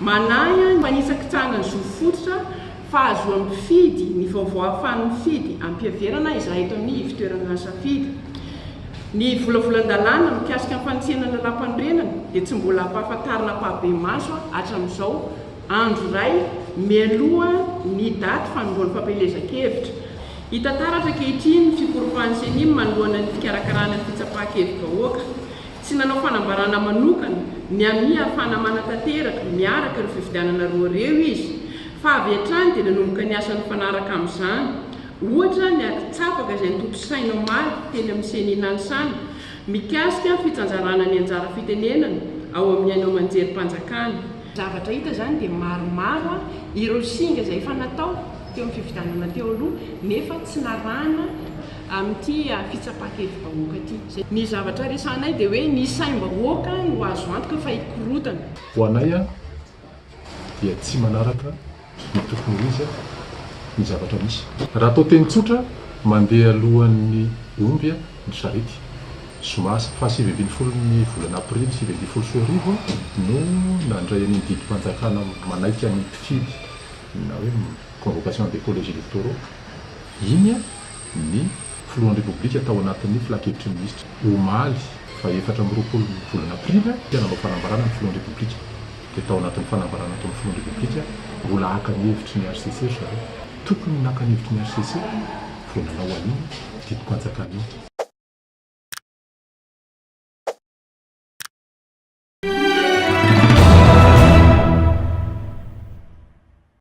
Manaya manisaka tsangany zo fototra fa azo ampifidy ny vaovao ahafahany mifidy ampiaverana izay eto amin'ny fitoerana safidy. Ny volavolan-dalàna mikasika ny fanitsena lalam-panorenana dia tsy mbola ampahafantarina pahabe maso hatramin'izao andro iray mialoha ny daty fanombohan'ny fampelezan-kevitra. Hita taratra ankehitriny ny fikoropahan'ny CNIM manoloana ny fikarakarana ny fitsapan-kevim-bahoaka. Tsy nanao fanambarana manokana ny amin'ny ahafahana manatanteraka miaraka ireo fifidianana roa ireo izy, fa avy hatrany dia nanomboka ny asan'ny fanaraka amin'izany. Ohatra ny akitsapaka izay nitoto saina omaly teny amin'ny senina anysana mikasika fitsanjarana ny anjara fitenenana ao amin'ny ainao manjery-panjakana. Zavatra hita izany dia maromaro ireo singa izay efa natao teo amin'ny fifidianana teo aloha nefa tsy narahana amin'ity fitsapan-kevim-bahoaka ity. Ny zavatra resanay dia hoe ny saim-bahoaka no azo antoka fa hikorotana. Ho anay dia tsy manaraka ny tokony izy ny zavatra misy. Raha atao teny tsotra, mandeha alohan'ny omby ny sarety. Zoma fa 7 ny volana aprily 7 no nandray an'iny didim-panjakana manaiky amin'ny mpifidy na hoe convocation des collèges électoraux. Iny ny filohan'ny repoblika tao anatin'ny filakevitry ny minisitra omaly fa 4 volana aprily dia nanao fanambarana ny filohan'ny repoblika. Dia tao anatin'ny fanambarana tao amin'ny filohan'ny repoblika mbola haka ny hevitry ny RCC zareo. Tokony naka ny hevitry ny RCC vao nanao an'iny didim-panjakana iny.